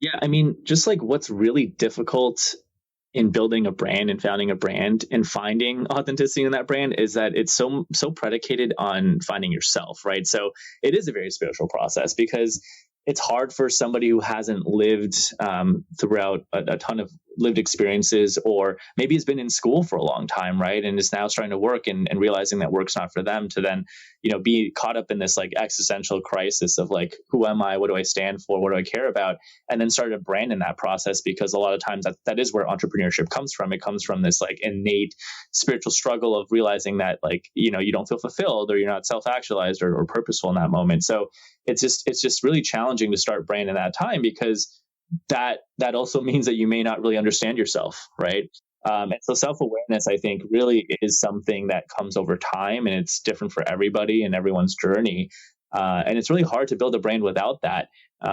Yeah, I mean, just like what's really difficult in building a brand and founding a brand and finding authenticity in that brand is that it's so predicated on finding yourself, right? So it is a very spiritual process because it's hard for somebody who hasn't lived throughout a ton of lived experiences, or maybe has been in school for a long time, right, and is now starting to work and realizing that work's not for them, to then be caught up in this like existential crisis of like, who am I, what do I stand for, what do I care about, and then started a brand in that process, because a lot of times that is where entrepreneurship comes from. It comes from this like innate spiritual struggle of realizing that like you don't feel fulfilled, or you're not self-actualized or purposeful in that moment. So it's just really challenging to start brand in that time, because that also means that you may not really understand yourself, right? And so self-awareness, I think, really is something that comes over time, and it's different for everybody and everyone's journey. And it's really hard to build a brand without that,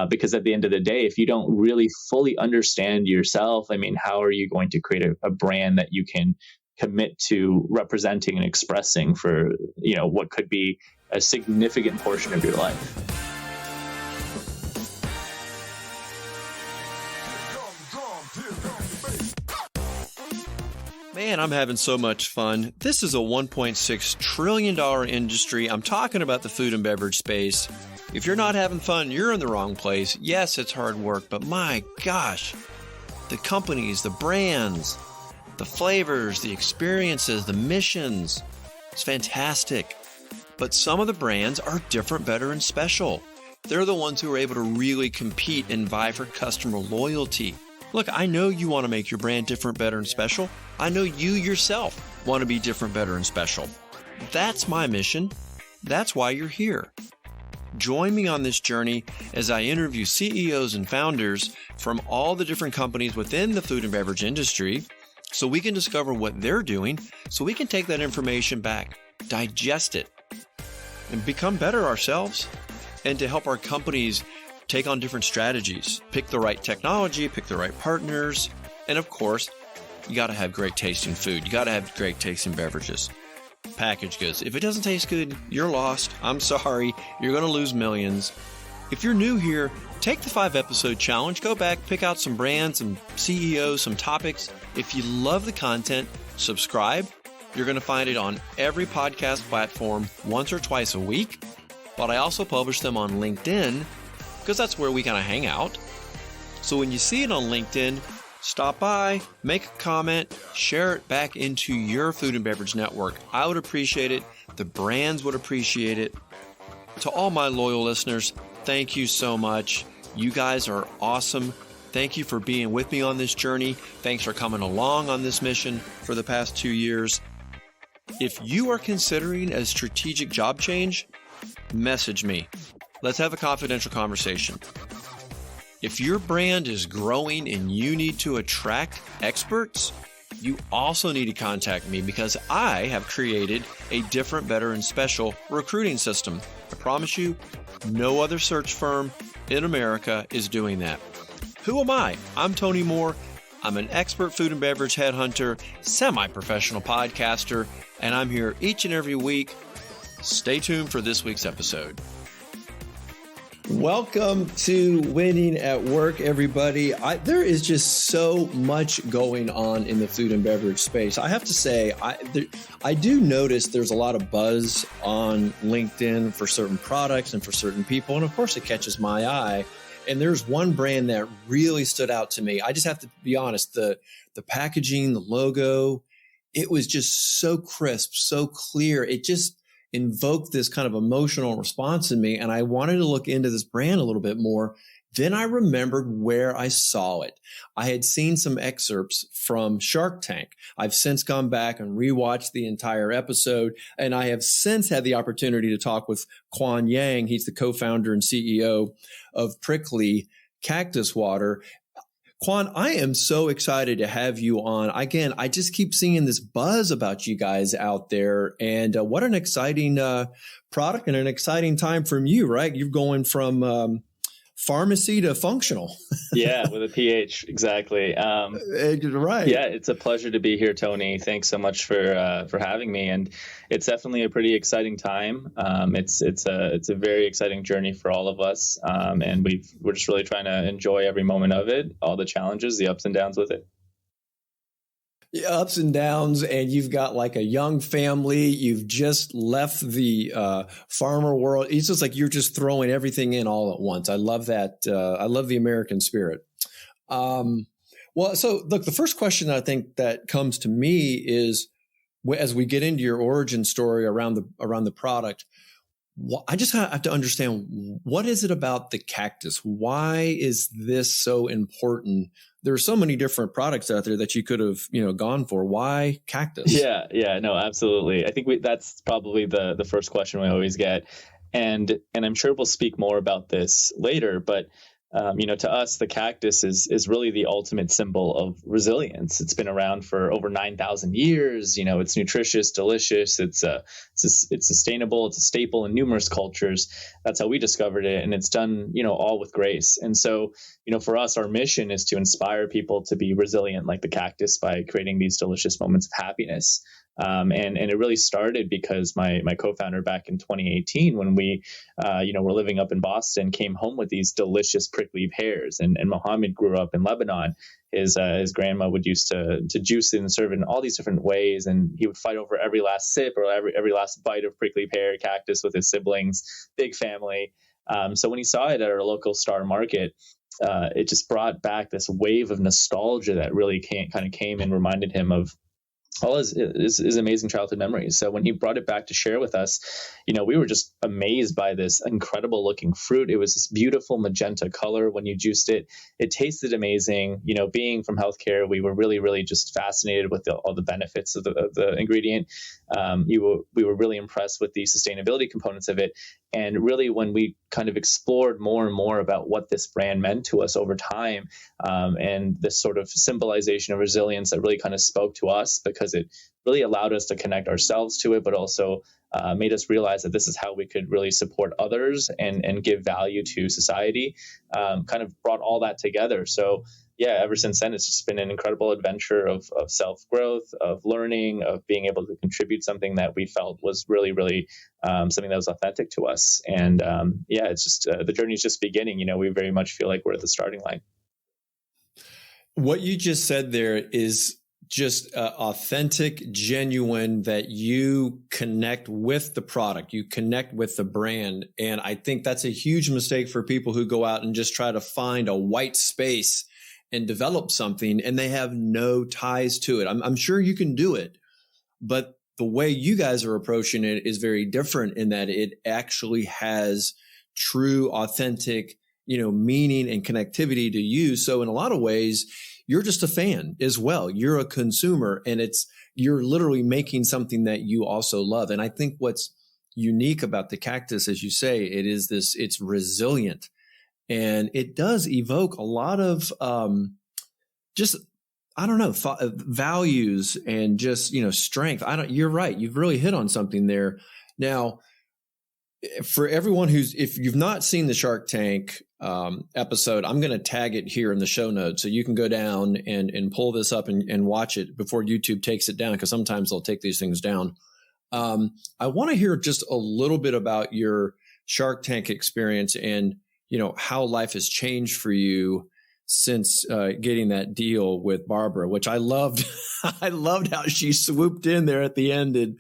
because at the end of the day, if you don't really fully understand yourself, I mean, how are you going to create a brand that you can commit to representing and expressing for, what could be a significant portion of your life? Man, I'm having so much fun. This is a $1.6 trillion industry. I'm talking about the food and beverage space. If you're not having fun, you're in the wrong place. Yes, it's hard work, but my gosh, the companies, the brands, the flavors, the experiences, the missions, it's fantastic. But some of the brands are different, better, and special. They're the ones who are able to really compete and vie for customer loyalty. Look, I know you want to make your brand different, better, and special. I know you yourself want to be different, better, and special. That's my mission. That's why you're here. Join me on this journey as I interview CEOs and founders from all the different companies within the food and beverage industry, so we can discover what they're doing, so we can take that information back, digest it, and become better ourselves, and to help our companies take on different strategies, pick the right technology, pick the right partners, and of course, you got to have great tasting food. You got to have great tasting beverages. Packaged goods. If it doesn't taste good, you're lost. I'm sorry. You're going to lose millions. If you're new here, take the 5-episode challenge. Go back, pick out some brands and CEOs, some topics. If you love the content, subscribe. You're going to find it on every podcast platform once or twice a week. But I also publish them on LinkedIn, because that's where we kind of hang out. So when you see it on LinkedIn, stop by, make a comment, share it back into your food and beverage network. I would appreciate it. The brands would appreciate it. To all my loyal listeners, thank you so much. You guys are awesome. Thank you for being with me on this journey. Thanks for coming along on this mission for the past 2 years. If you are considering a strategic job change, message me. Let's have a confidential conversation. If your brand is growing and you need to attract experts, you also need to contact me, because I have created a different, better, and special recruiting system. I promise you, no other search firm in America is doing that. Who am I? I'm Tony Moore. I'm an expert food and beverage headhunter, semi-professional podcaster, and I'm here each and every week. Stay tuned for this week's episode. Welcome to Winning at Work, everybody. There is just so much going on in the food and beverage space. I have to say, I do notice there's a lot of buzz on LinkedIn for certain products and for certain people. And of course, it catches my eye. And there's one brand that really stood out to me. I just have to be honest, the packaging, the logo, it was just so crisp, so clear. It just invoked this kind of emotional response in me. And I wanted to look into this brand a little bit more. Then I remembered where I saw it. I had seen some excerpts from Shark Tank. I've since gone back and rewatched the entire episode, and I have since had the opportunity to talk with Kun Yang. He's the co-founder and CEO of Pricklee Cactus Water. Kun, I am so excited to have you on. Again, I just keep seeing this buzz about you guys out there, and what an exciting product and an exciting time from you, right? You're going from pharmacy to functional. Yeah, with a PH, exactly. Right. Yeah, it's a pleasure to be here, Tony. Thanks so much for having me, and it's definitely a pretty exciting time. It's a very exciting journey for all of us, and we're just really trying to enjoy every moment of it, all the challenges, the ups and downs with it. Ups and downs, and you've got like a young family. You've just left the farmer world. It's just like you're just throwing everything in all at once. I love that. I love the American spirit. Well, so look, the first question I think that comes to me is, as we get into your origin story around the product, I just have to understand, what is it about the cactus? Why is this so important? There are so many different products out there that you could have, gone for. Why cactus? Yeah, no, absolutely. I think that's probably the first question we always get, and I'm sure we'll speak more about this later. But to us, the cactus is really the ultimate symbol of resilience. It's been around for over 9,000 years. It's nutritious, delicious. It's sustainable. It's a staple in numerous cultures. That's how we discovered it, and it's done all with grace. And so for us, our mission is to inspire people to be resilient like the cactus by creating these delicious moments of happiness. And it really started because my co-founder back in 2018, when we, were living up in Boston, came home with these delicious prickly pears. And Mohammed grew up in Lebanon. His grandma would used to juice it and serve it in all these different ways. And he would fight over every last sip or every last bite of prickly pear cactus with his siblings, big family. So when he saw it at our local Star Market, it just brought back this wave of nostalgia that really came and reminded him of all his amazing childhood memories. So when he brought it back to share with us, we were just amazed by this incredible looking fruit. It was this beautiful magenta color when you juiced it. It tasted amazing. Being from healthcare, we were really, really just fascinated with all the benefits of the ingredient. We were really impressed with the sustainability components of it. And really, when we kind of explored more and more about what this brand meant to us over time, and this sort of symbolization of resilience that really kind of spoke to us, because it really allowed us to connect ourselves to it, but also made us realize that this is how we could really support others and give value to society, kind of brought all that together. So yeah, ever since then, it's just been an incredible adventure of self-growth, of learning, of being able to contribute something that we felt was really, really something that was authentic to us. And it's just the journey is just beginning. We very much feel like we're at the starting line. What you just said there is just authentic, genuine, that you connect with the product, you connect with the brand. And I think that's a huge mistake for people who go out and just try to find a white space and develop something, and they have no ties to it. I'm sure you can do it, but the way you guys are approaching it is very different in that it actually has true, authentic, meaning and connectivity to you. So in a lot of ways, you're just a fan as well. You're a consumer, and you're literally making something that you also love. And I think what's unique about the cactus, as you say, it's resilient. And it does evoke a lot of values and just, strength. You're right. You've really hit on something there. Now, for everyone if you've not seen the Shark Tank episode, I'm going to tag it here in the show notes so you can go down and pull this up and watch it before YouTube takes it down, because sometimes they'll take these things down. I want to hear just a little bit about your Shark Tank experience and how life has changed for you since getting that deal with Barbara, which I loved. I loved how she swooped in there at the end and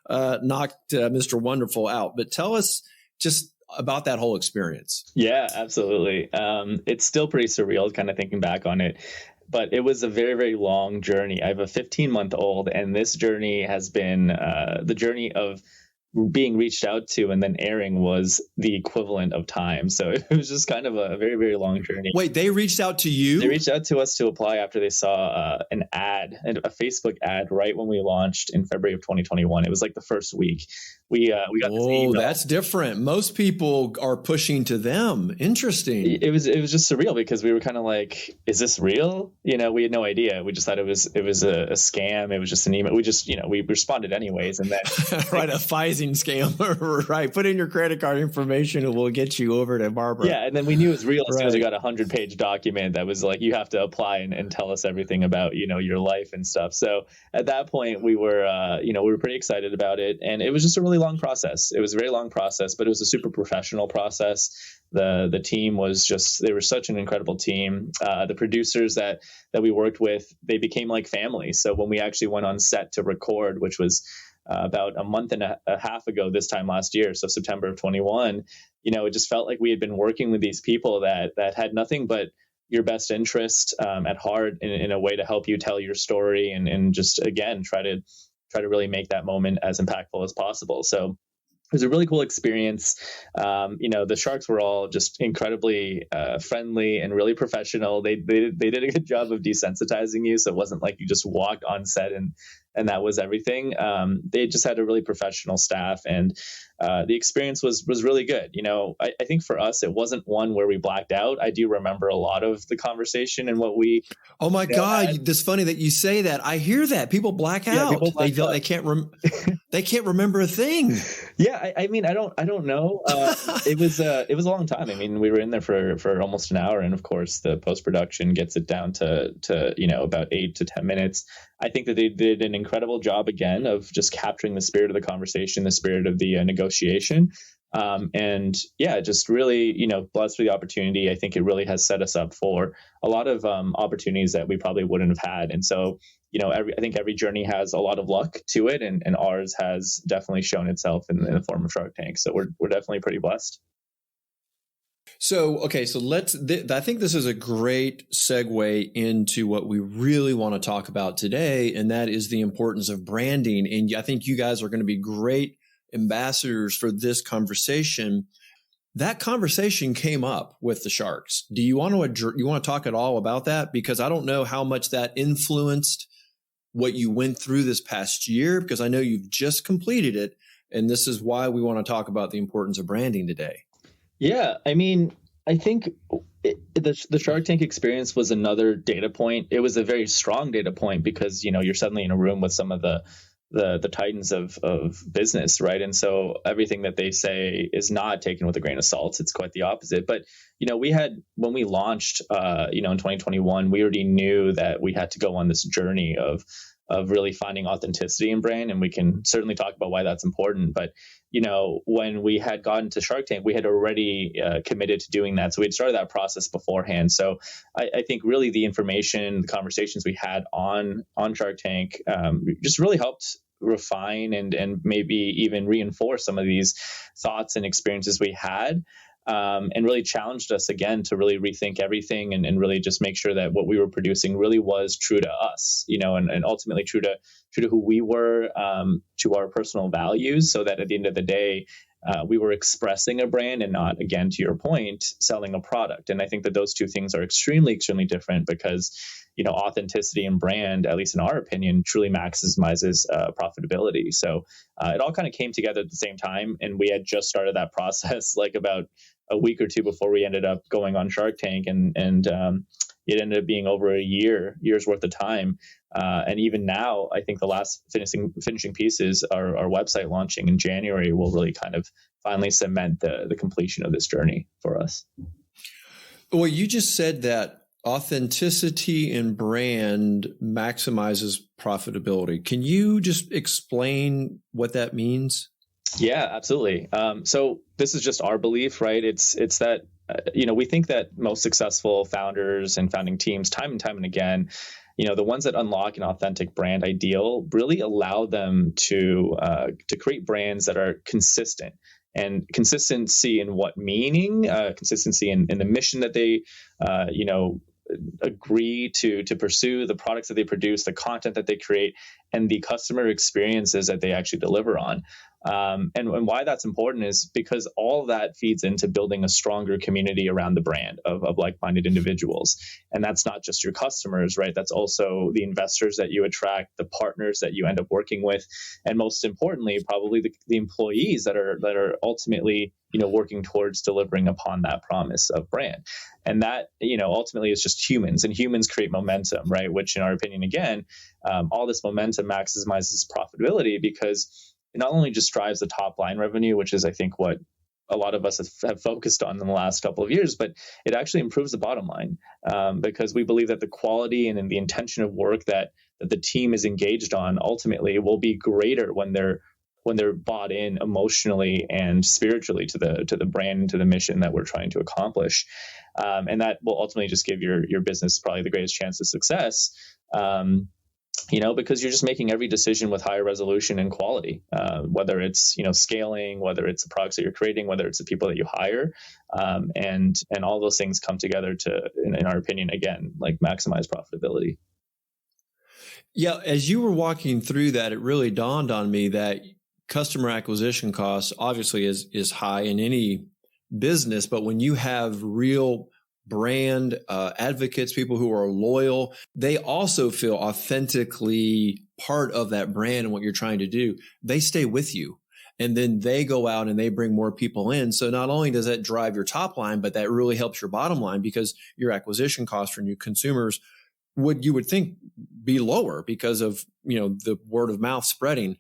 knocked Mr. Wonderful out. But tell us just about that whole experience. Yeah, absolutely. It's still pretty surreal kind of thinking back on it. But it was a very, very long journey. I have a 15-month-old, and this journey has been the journey of being reached out to and then airing was the equivalent of time. So it was just kind of a very, very long journey. Wait, they reached out to you? They reached out to us to apply after they saw an ad, a Facebook ad right when we launched in February of 2021. It was like the first week. we got this email. That's different. Most people are pushing to them. Interesting. It was just surreal because we were kind of like, is this real? We had no idea. We just thought it was a scam. It was just an email. We just, we responded anyways. And then right, a phishing scam. Right. Put in your credit card information and we'll get you over to Barbara. Yeah. And then we knew it was real as soon as we got a 100-page document that was like, you have to apply and tell us everything about, your life and stuff. So at that point we were, we were pretty excited about it. And it was just a really long process. It was a very long process, but it was a super professional process. The team was they were such an incredible team. The producers that we worked with, they became like family. So when we actually went on set to record, which was about a month and a half ago this time last year, so September of 21, it just felt like we had been working with these people that had nothing but your best interest at heart in a way to help you tell your story and just, again, try to really make that moment as impactful as possible. So it was a really cool experience. The sharks were all just incredibly friendly and really professional. They did a good job of desensitizing you. So it wasn't like you just walked on set and that was everything. They just had a really professional staff, and the experience was really good. I think for us, it wasn't one where we blacked out. I do remember a lot of the conversation and what we. Oh my God! It's funny that you say that. I hear that people black out. They can't they can't remember a thing. Yeah, I mean, I don't know. It was a long time. I mean, we were in there for almost an hour, and of course, the post production gets it down to about 8 to 10 minutes. I think that they did an incredible job again of just capturing the spirit of the conversation, the spirit of the negotiation. And yeah, just really, blessed for the opportunity. I think it really has set us up for a lot of opportunities that we probably wouldn't have had. And so, I think every journey has a lot of luck to it, and ours has definitely shown itself in the form of Shark Tank. So we're definitely pretty blessed. So, okay, so I think this is a great segue into what we really want to talk about today, and that is the importance of branding. And I think you guys are going to be great ambassadors for this conversation. That conversation came up with the Sharks. Do you want to talk at all about that? Because I don't know how much that influenced what you went through this past year, because I know you've just completed it, and this is why we want to talk about the importance of branding today. Yeah, I mean, I think the Shark Tank experience was another data point. It was a very strong data point because, you're suddenly in a room with some of the titans of business, right? And so everything that they say is not taken with a grain of salt. It's quite the opposite. But, when we launched, in 2021, we already knew that we had to go on this journey of really finding authenticity in brand. And we can certainly talk about why that's important. But, when we had gotten to Shark Tank, we had already committed to doing that. So we had started that process beforehand. So I think really the information, the conversations we had on Shark Tank just really helped refine and maybe even reinforce some of these thoughts and experiences we had. And really challenged us again to really rethink everything and really just make sure that what we were producing really was true to us, and ultimately true to who we were, to our personal values, so that at the end of the day, we were expressing a brand and not, again, to your point, selling a product. And I think that those two things are extremely, extremely different because, authenticity and brand, at least in our opinion, truly maximizes profitability. So it all kind of came together at the same time. And we had just started that process like about a week or two before we ended up going on Shark Tank. And it ended up being over a year's worth of time. And even now, I think the last finishing pieces, our website launching in January, will really kind of finally cement the completion of this journey for us. Well, you just said that authenticity and brand maximizes profitability. Can you just explain what that means? Yeah, absolutely. So this is just our belief, right? It's that, we think that most successful founders and founding teams, time and again, the ones that unlock an authentic brand ideal really allow them to create brands that are consistent. And consistency in what meaning, consistency in the mission that they, agree to pursue, the products that they produce, the content that they create, and the customer experiences that they actually deliver on. And why that's important is because all that feeds into building a stronger community around the brand of like-minded individuals. And that's not just your customers, right? That's also the investors that you attract, the partners that you end up working with, and most importantly, probably the employees that are ultimately working towards delivering upon that promise of brand. And that, ultimately is just humans, and humans create momentum, right? Which in our opinion, again, all this momentum maximizes profitability because it not only just drives the top line revenue, which is, I think, what a lot of us have focused on in the last couple of years, but it actually improves the bottom line because we believe that the quality and the intention of work that the team is engaged on ultimately will be greater when they're bought in emotionally and spiritually to the brand and to the mission that we're trying to accomplish. And that will ultimately just give your business probably the greatest chance of success, because you're just making every decision with higher resolution and quality, whether it's, scaling, whether it's the products that you're creating, whether it's the people that you hire, and all those things come together to, in our opinion, again, like maximize profitability. Yeah. As you were walking through that, it really dawned on me that customer acquisition costs obviously is high in any business, but when you have real brand advocates, people who are loyal, they also feel authentically part of that brand and what you're trying to do. They stay with you, and then they go out and they bring more people in. So not only does that drive your top line, but that really helps your bottom line because your acquisition costs for new consumers you would think be lower because of, the word of mouth spreading.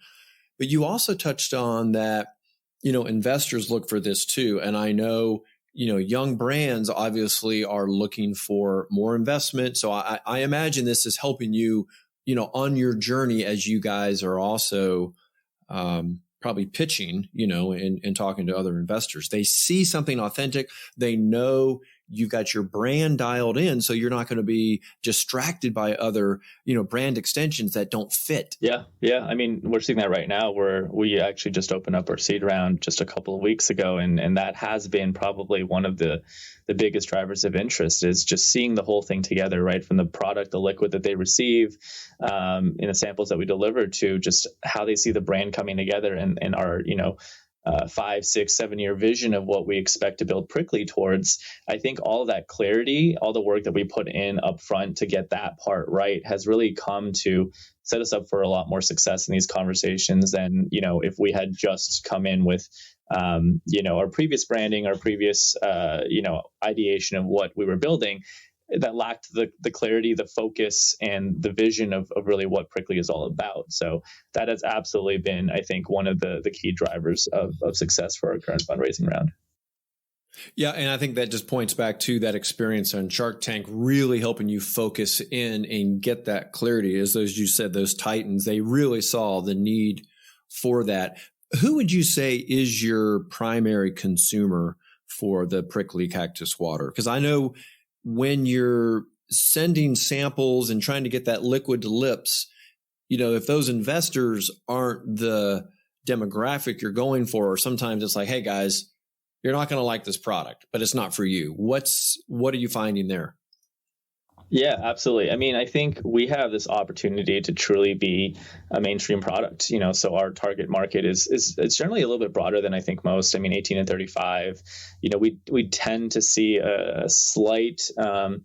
But you also touched on that, investors look for this too. And I know, young brands obviously are looking for more investment. So I imagine this is helping you, on your journey as you guys are also probably pitching, and talking to other investors. They see something authentic. They know you've got your brand dialed in, so you're not going to be distracted by other, brand extensions that don't fit. Yeah. I mean, we're seeing that right now where we actually just opened up our seed round just a couple of weeks ago. And that has been probably one of the biggest drivers of interest is just seeing the whole thing together, right? From the product, the liquid that they receive, in the samples that we deliver to just how they see the brand coming together and our, 5, 6, 7-year vision of what we expect to build Pricklee towards. I think all of that clarity, all the work that we put in up front to get that part right has really come to set us up for a lot more success in these conversations than, if we had just come in with, our previous branding, our previous, ideation of what we were building that lacked the clarity, the focus, and the vision of really what Pricklee is all about. So that has absolutely been, I think, one of the key drivers of success for our current fundraising round. Yeah, and I think that just points back to that experience on Shark Tank, really helping you focus in and get that clarity. As you said, those titans, they really saw the need for that. Who would you say is your primary consumer for the Pricklee Cactus water? Because I know when you're sending samples and trying to get that liquid to lips, if those investors aren't the demographic you're going for, or sometimes it's like, hey guys, you're not going to like this product, but it's not for you. What are you finding there? Yeah, absolutely. I mean, I think we have this opportunity to truly be a mainstream product, so our target market is it's generally a little bit broader than I think most. I mean, 18 and 35, we tend to see a slight, slight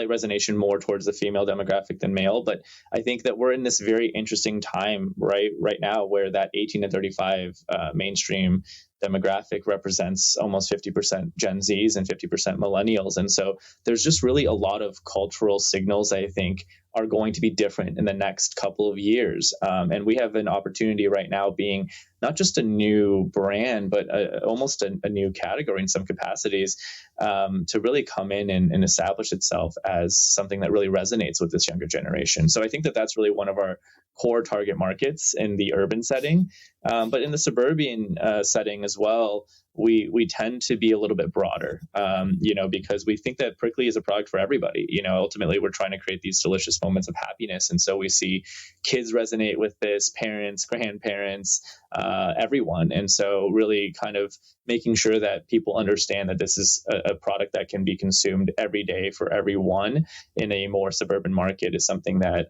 resonation more towards the female demographic than male. But I think that we're in this very interesting time right now where that 18 to 35 mainstream demographic represents almost 50% Gen Zs and 50% millennials. And so there's just really a lot of cultural signals I think are going to be different in the next couple of years. And we have an opportunity right now being not just a new brand, but almost a new category in some capacities to really come in and establish itself as something that really resonates with this younger generation. So I think that that's really one of our core target markets in the urban setting. But in the suburban setting as well, we tend to be a little bit broader, because we think that Pricklee is a product for everybody. Ultimately, we're trying to create these delicious moments of happiness. And so we see kids resonate with this, parents, grandparents, everyone. And so really kind of making sure that people understand that this is a product that can be consumed every day for everyone in a more suburban market is something that,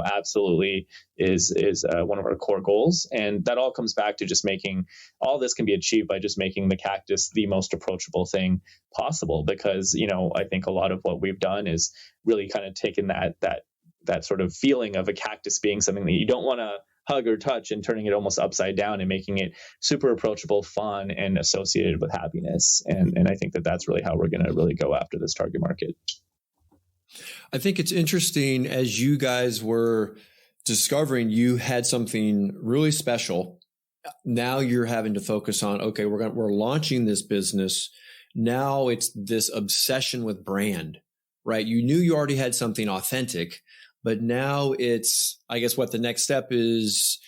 absolutely is one of our core goals. And that all comes back to just making all this can be achieved by just making the cactus the most approachable thing possible. Because, I think a lot of what we've done is really kind of taken that sort of feeling of a cactus being something that you don't want to hug or touch and turning it almost upside down and making it super approachable, fun, and associated with happiness. And I think that's really how we're going to really go after this target market. I think it's interesting, as you guys were discovering you had something really special. Now you're having to focus on, okay, we're launching this business. Now it's this obsession with brand, right? You knew you already had something authentic, but now it's, I guess, what the next step is,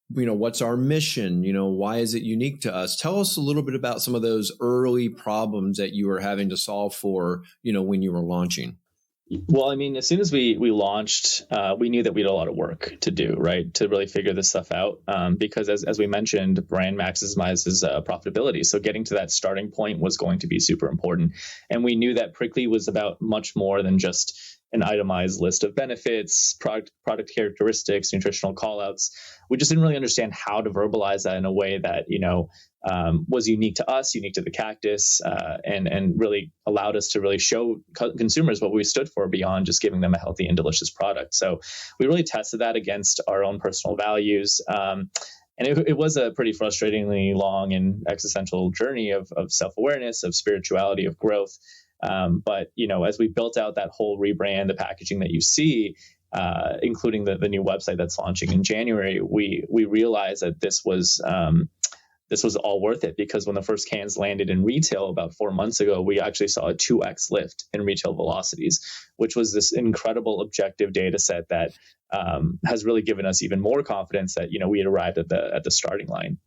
what's our mission? Why is it unique to us? Tell us a little bit about some of those early problems that you were having to solve for, when you were launching. Well, as soon as we launched, we knew that we had a lot of work to do, right, to really figure this stuff out. Because as we mentioned, brand maximizes profitability. So getting to that starting point was going to be super important. And we knew that Pricklee was about much more than just an itemized list of benefits, product characteristics, nutritional callouts. We just didn't really understand how to verbalize that in a way that, was unique to us, unique to the cactus, and really allowed us to really show consumers what we stood for beyond just giving them a healthy and delicious product. So we really tested that against our own personal values. And it was a pretty frustratingly long and existential journey of self-awareness, of spirituality, of growth. But, as we built out that whole rebrand, the packaging that you see, including the new website that's launching in January, we realized that this was all worth it, because when the first cans landed in retail about 4 months ago, we actually saw a 2x lift in retail velocities, which was this incredible objective data set that has really given us even more confidence that, we had arrived at the starting line.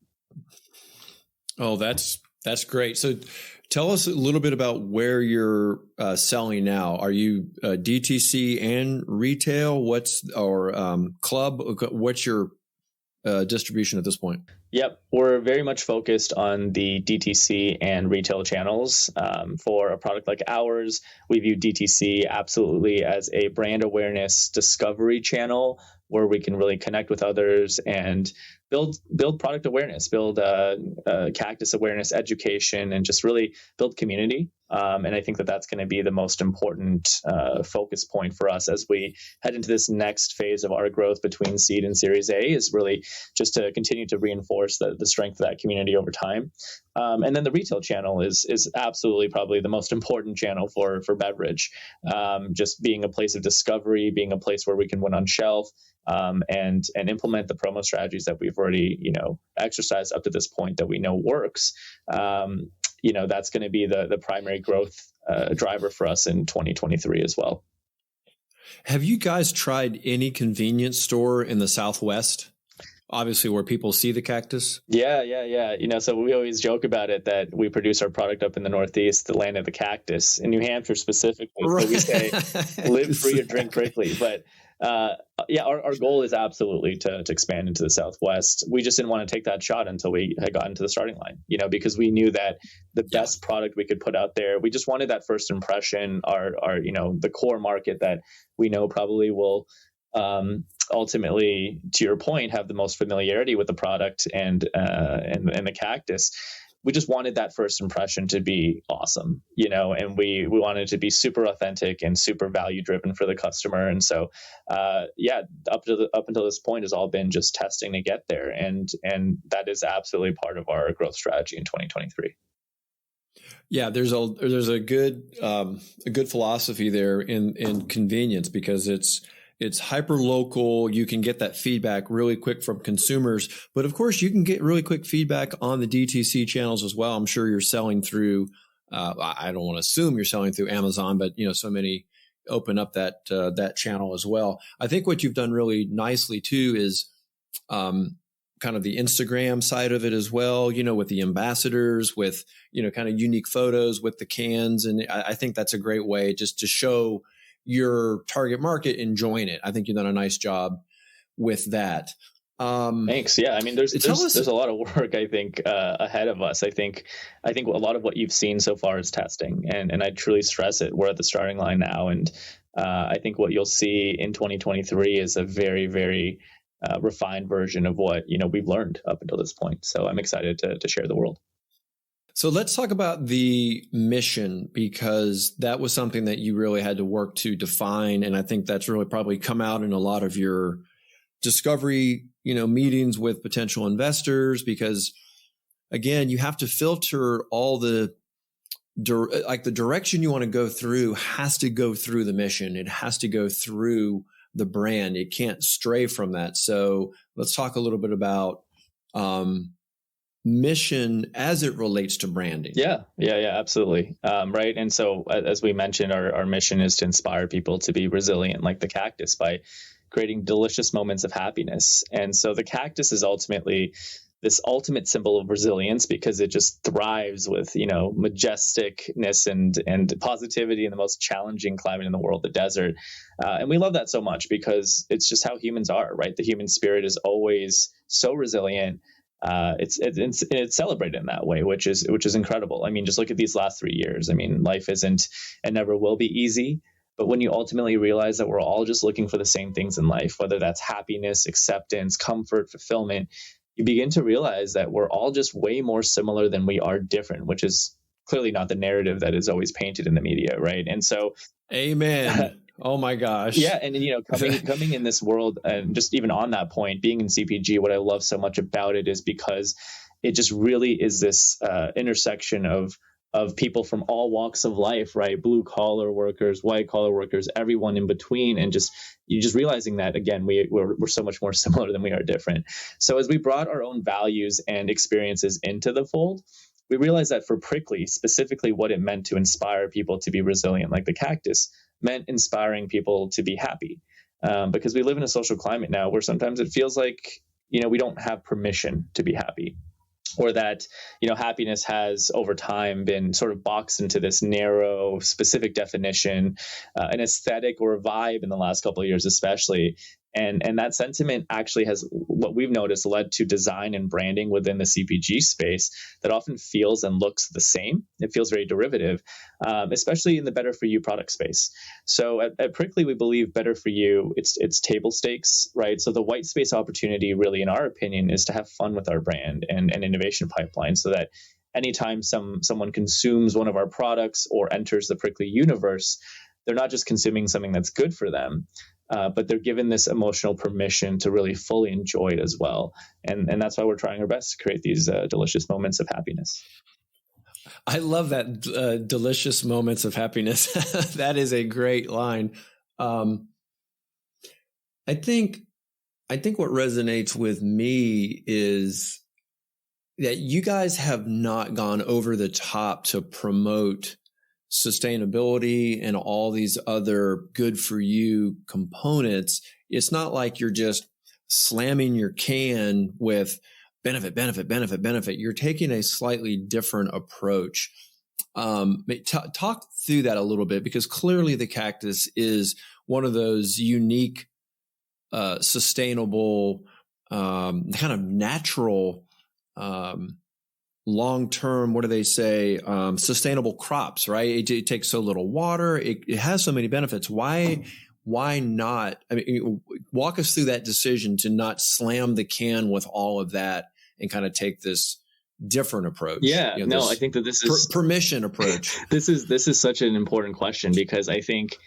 Oh, that's great. So tell us a little bit about where you're selling now. Are you DTC and retail? What's our club? What's your distribution at this point? Yep, we're very much focused on the DTC and retail channels. For a product like ours, we view DTC absolutely as a brand awareness discovery channel where we can really connect with others and build product awareness, build cactus awareness, education, and just really build community. And I think that's going to be the most important focus point for us as we head into this next phase of our growth between seed and Series A, is really just to continue to reinforce the strength of that community over time. And then the retail channel is absolutely probably the most important channel for beverage. Just being a place of discovery, being a place where we can win on shelf, and implement the promo strategies that we've already exercised up to this point that we know works. That's going to be the primary growth driver for us in 2023 as well. Have you guys tried any convenience store in the Southwest? Obviously, where people see the cactus? Yeah. So we always joke about it that we produce our product up in the Northeast, the land of the cactus, in New Hampshire specifically. Right. So we say, live free or drink Pricklee. But our goal is absolutely to expand into the Southwest. We just didn't want to take that shot until we had gotten to the starting line, because we knew that the best product we could put out there, we just wanted that first impression, our the core market that we know probably will ultimately, to your point, have the most familiarity with the product and the cactus. We just wanted that first impression to be awesome, and we wanted it to be super authentic and super value driven for the customer. And so, up until this point has all been just testing to get there. And that is absolutely part of our growth strategy in 2023. Yeah, there's a good philosophy there in convenience, because it's hyper local. You can get that feedback really quick from consumers, but of course you can get really quick feedback on the DTC channels as well. I'm sure you're selling through, I don't want to assume you're selling through Amazon, but so many open up that channel as well. I think what you've done really nicely too is, kind of the Instagram side of it as well, with the ambassadors, with, kind of unique photos with the cans. And I think that's a great way just to show your target market enjoying it. I think you've done a nice job with that. Thanks. Yeah. There's a lot of work, I think, ahead of us. I think a lot of what you've seen so far is testing, and I truly stress it. We're at the starting line now. And I think what you'll see in 2023 is a very, very refined version of what, we've learned up until this point. So I'm excited to share the world. So let's talk about the mission, because that was something that you really had to work to define. And I think that's really probably come out in a lot of your discovery, meetings with potential investors, because again, you have to filter all the direction you want to go through has to go through the mission. It has to go through the brand. It can't stray from that. So let's talk a little bit about, mission as it relates to branding. Yeah, absolutely. Right. And so as we mentioned, our mission is to inspire people to be resilient like the cactus by creating delicious moments of happiness. And so the cactus is ultimately this ultimate symbol of resilience because it just thrives with, majesticness and positivity in the most challenging climate in the world, the desert. And we love that so much because it's just how humans are, right? The human spirit is always so resilient. It's celebrated in that way, which is incredible. I mean, just look at these last 3 years. I mean, life isn't and never will be easy. But when you ultimately realize that we're all just looking for the same things in life, whether that's happiness, acceptance, comfort, fulfillment, you begin to realize that we're all just way more similar than we are different, which is clearly not the narrative that is always painted in the media, right? And so, amen. Oh my gosh. Yeah. And, coming in this world, and just even on that point, being in CPG, what I love so much about it is because it just really is this intersection of people from all walks of life, right? Blue collar workers, white collar workers, everyone in between. And you're just realizing that, again, we're so much more similar than we are different. So as we brought our own values and experiences into the fold, we realized that for Pricklee, specifically what it meant to inspire people to be resilient like the cactus meant inspiring people to be happy. Because we live in a social climate now where sometimes it feels like, we don't have permission to be happy. Or that, happiness has over time been sort of boxed into this narrow, specific definition, an aesthetic or a vibe in the last couple of years, especially. And that sentiment actually has, what we've noticed, led to design and branding within the CPG space that often feels and looks the same. It feels very derivative, especially in the better for you product space. So at Pricklee, we believe better for you, it's table stakes, right? So the white space opportunity really, in our opinion, is to have fun with our brand and innovation pipeline so that anytime someone consumes one of our products or enters the Pricklee universe, they're not just consuming something that's good for them, but they're given this emotional permission to really fully enjoy it as well. And that's why we're trying our best to create these delicious moments of happiness. I love that, delicious moments of happiness. That is a great line. I think what resonates with me is that you guys have not gone over the top to promote sustainability and all these other good for you components. It's not like you're just slamming your can with benefit. You're taking a slightly different approach. Talk through that a little bit, because clearly the cactus is one of those unique, sustainable, kind of natural, long-term, what do they say? Sustainable crops, right? It takes so little water. It has so many benefits. Why not? I mean, walk us through that decision to not slam the can with all of that and kind of take this different approach. Yeah, I think that this is permission approach. This is such an important question, because I think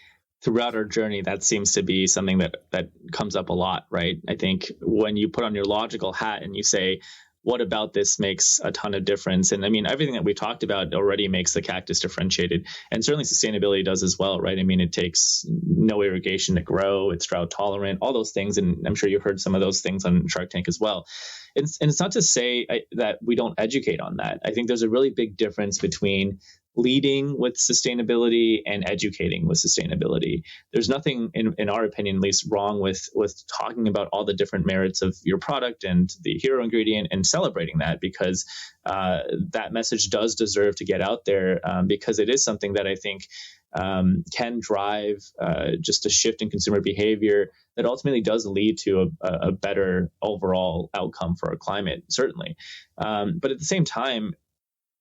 throughout our journey, that seems to be something that comes up a lot, right? I think when you put on your logical hat and you say, what about this makes a ton of difference? And I mean, everything that we talked about already makes the cactus differentiated, and certainly sustainability does as well, right? I mean, it takes no irrigation to grow, it's drought tolerant, all those things. And I'm sure you heard some of those things on Shark Tank as well. And it's not to say that we don't educate on that. I think there's a really big difference between leading with sustainability and educating with sustainability. There's nothing, in our opinion, at least, wrong with talking about all the different merits of your product and the hero ingredient and celebrating that, because that message does deserve to get out there, because it is something that I think can drive just a shift in consumer behavior that ultimately does lead to a better overall outcome for our climate, certainly. But at the same time,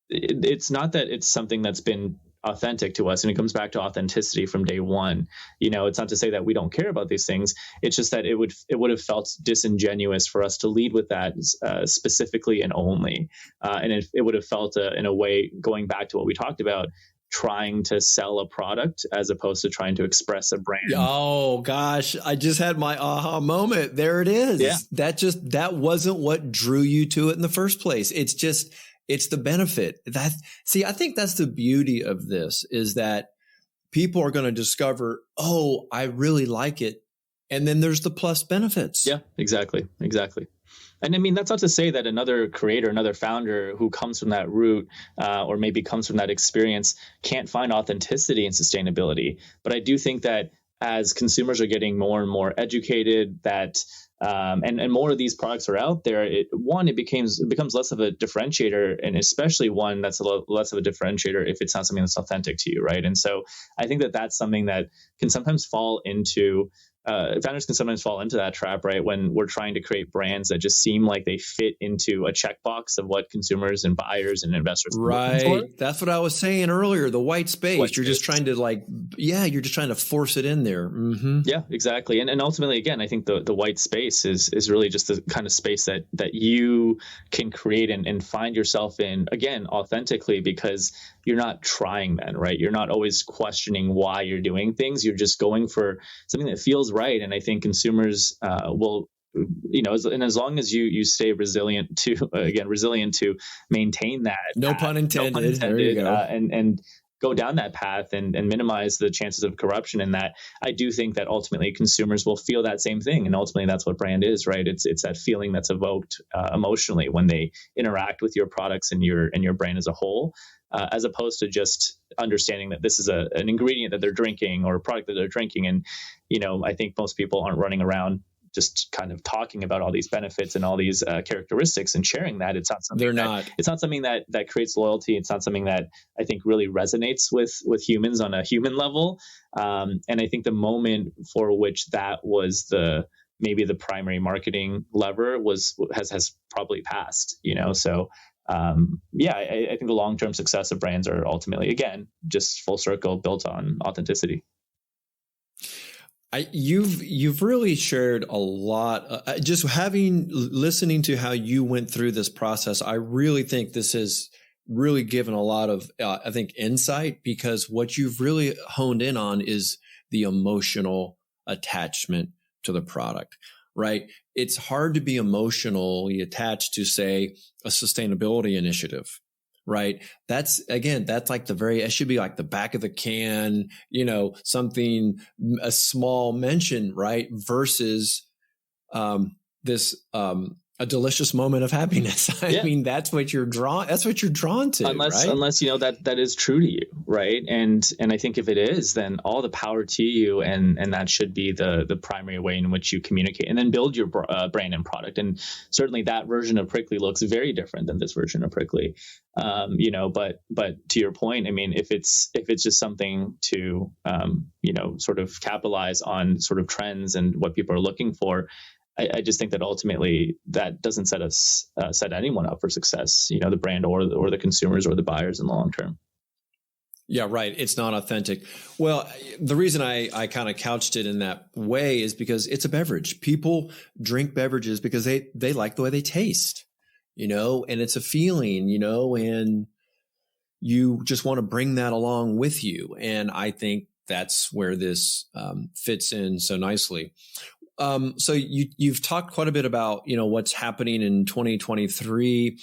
it's not that it's something that's been authentic to us. And it comes back to authenticity from day one. It's not to say that we don't care about these things. It's just that it would have felt disingenuous for us to lead with that specifically and only. And it would have felt in a way, going back to what we talked about, trying to sell a product as opposed to trying to express a brand. Oh gosh, I just had my aha moment. There it is. Yeah. That wasn't what drew you to it in the first place. It's the benefit. I think that's the beauty of this, is that people are going to discover, oh, I really like it. And then there's the plus benefits. Yeah, exactly. And I mean, that's not to say that another creator, another founder who comes from that route or maybe comes from that experience can't find authenticity and sustainability. But I do think that as consumers are getting more and more educated, that and more of these products are out there, it becomes less of a differentiator, and especially one that's less of a differentiator if it's not something that's authentic to you, right? And so I think that that's something that can sometimes fall into founders can sometimes fall into that trap, right? When we're trying to create brands that just seem like they fit into a checkbox of what consumers and buyers and investors are looking for. That's what I was saying earlier. The white space. You're just trying to you're just trying to force it in there. Mm-hmm. Yeah, exactly. And ultimately, again, I think the white space is really just the kind of space that you can create and find yourself in, again, authentically, because you're not trying then, right? You're not always questioning why you're doing things. You're just going for something that feels right. And I think consumers will, as long as you stay resilient to maintain that. No pun intended. There you go. And go down that path and minimize the chances of corruption in that, I do think that ultimately consumers will feel that same thing. And ultimately that's what brand is, right? It's that feeling that's evoked emotionally when they interact with your products and your brand as a whole, as opposed to just understanding that this is an ingredient that they're drinking or a product that they're drinking. And, I think most people aren't running around just kind of talking about all these benefits and all these characteristics and sharing that. It's not something it's not something that creates loyalty. It's not something that I think really resonates with humans on a human level. And I think the moment for which that was maybe the primary marketing lever has probably passed, So I think the long-term success of brands are ultimately, again, just full circle built on authenticity. You've really shared a lot. Just listening to how you went through this process, I really think this has really given a lot of, I think, insight, because what you've really honed in on is the emotional attachment to the product, right? It's hard to be emotionally attached to, say, a sustainability initiative. Right. That's like it should be like the back of the can, something, a small mention, right? Versus, a delicious moment of happiness. I mean, that's what you're drawn to. Unless right? that is true to you. Right. And I think if it is, then all the power to you. And that should be the primary way in which you communicate and then build your brand and product. And certainly that version of Pricklee looks very different than this version of Pricklee. But to your point, I mean, if it's just something to, sort of capitalize on sort of trends and what people are looking for, I just think that ultimately that doesn't set anyone up for success, the brand or the consumers or the buyers in the long term. Yeah, right. It's not authentic. Well, the reason I kind of couched it in that way is because it's a beverage. People drink beverages because they like the way they taste, and it's a feeling, and you just want to bring that along with you. And I think that's where this fits in so nicely. So you've talked quite a bit about, what's happening in 2023.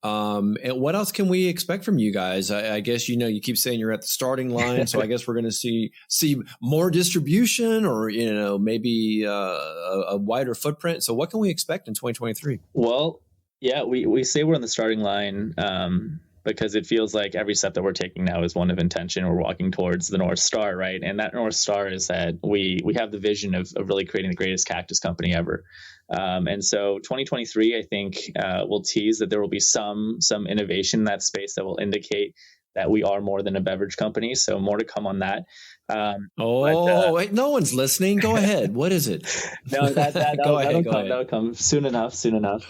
And what else can we expect from you guys? I guess, you keep saying you're at the starting line. So I guess we're going to see more distribution or, maybe a wider footprint. So what can we expect in 2023? Well, yeah, we say we're on the starting line, because it feels like every step that we're taking now is one of intention. We're walking towards the North Star, right? And that North Star is that we have the vision of really creating the greatest cactus company ever. And so 2023, I think, will tease that there will be some innovation in that space that will indicate that we are more than a beverage company. So more to come on that. Wait, no one's listening. Go ahead. What is it? No, that'll come soon enough.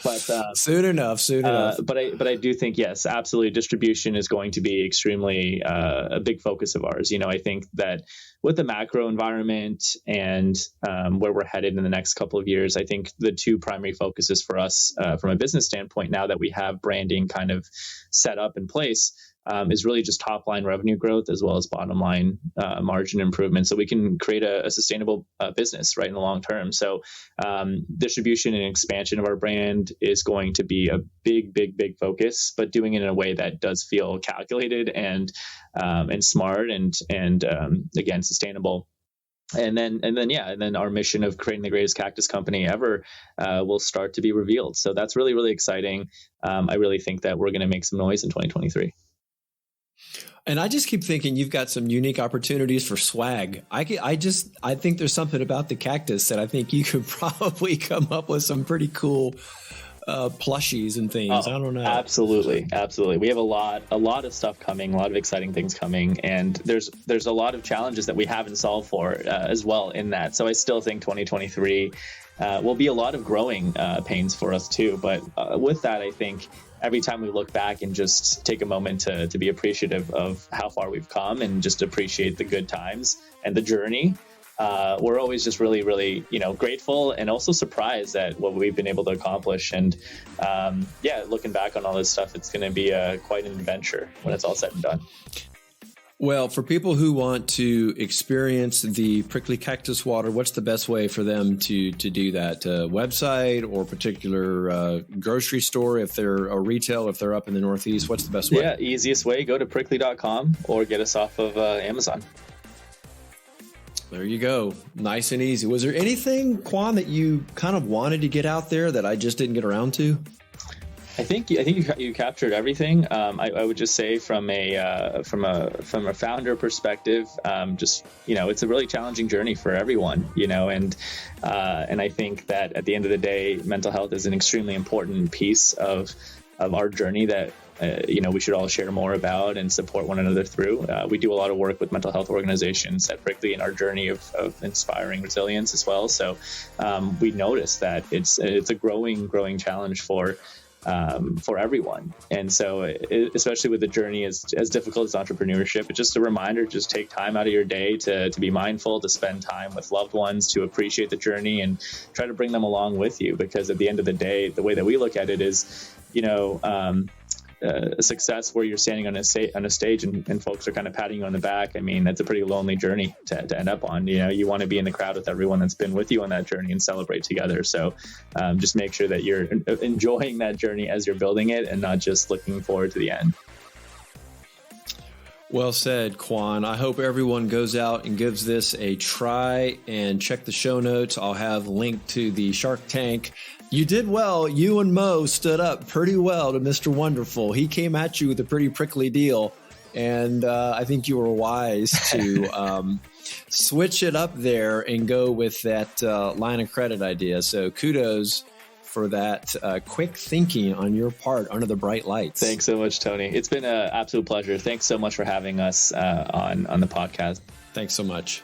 But soon enough. But I do think, yes, absolutely, distribution is going to be extremely a big focus of ours. I think that with the macro environment and where we're headed in the next couple of years, I think the two primary focuses for us from a business standpoint, now that we have branding kind of set up in place, is really just top line revenue growth as well as bottom line margin improvement, so we can create a sustainable business right in the long term. So distribution and expansion of our brand is going to be a big focus, but doing it in a way that does feel calculated and smart and again sustainable. And then our mission of creating the greatest cactus company ever will start to be revealed. So that's really exciting. I really think that we're going to make some noise in 2023. And I just keep thinking you've got some unique opportunities for swag. I think there's something about the cactus that I think you could probably come up with some pretty cool plushies and things. I don't know. Absolutely. We have a lot of stuff coming, a lot of exciting things coming, and there's a lot of challenges that we haven't solved for as well in that. So I still think 2023 will be a lot of growing pains for us too. But with that, I think every time we look back and just take a moment to be appreciative of how far we've come and just appreciate the good times and the journey, we're always just really grateful and also surprised at what we've been able to accomplish. And looking back on all this stuff, it's going to be quite an adventure when it's all said and done. Well, for people who want to experience the Pricklee cactus water, what's the best way for them to do that? Website or particular grocery store? If they're a retail, if they're up in the Northeast, what's the best way? Yeah, easiest way, go to pricklee.com or get us off of Amazon. There you go. Nice and easy. Was there anything, Kun, that you kind of wanted to get out there that I just didn't get around to? I think you captured everything. I would just say from a founder perspective, it's a really challenging journey for everyone, and I think that at the end of the day, mental health is an extremely important piece of our journey that we should all share more about and support one another through. We do a lot of work with mental health organizations at Pricklee in our journey of inspiring resilience as well. So we notice that it's a growing challenge for everyone. And so especially with the journey as difficult as entrepreneurship, it's just a reminder, just take time out of your day to be mindful, to spend time with loved ones, to appreciate the journey and try to bring them along with you. Because at the end of the day, the way that we look at it is, a success where you're standing on a stage and folks are kind of patting you on the back. I mean, that's a pretty lonely journey to end up on. You want to be in the crowd with everyone that's been with you on that journey and celebrate together. So just make sure that you're enjoying that journey as you're building it and not just looking forward to the end. Well said, Kun. I hope everyone goes out and gives this a try and check the show notes. I'll have a link to the Shark Tank. You did well. You and Mo stood up pretty well to Mr. Wonderful. He came at you with a pretty prickly deal, and I think you were wise to switch it up there and go with that line of credit idea. So kudos for that quick thinking on your part under the bright lights. Thanks so much, Tony. It's been an absolute pleasure. Thanks so much for having us on the podcast. Thanks so much.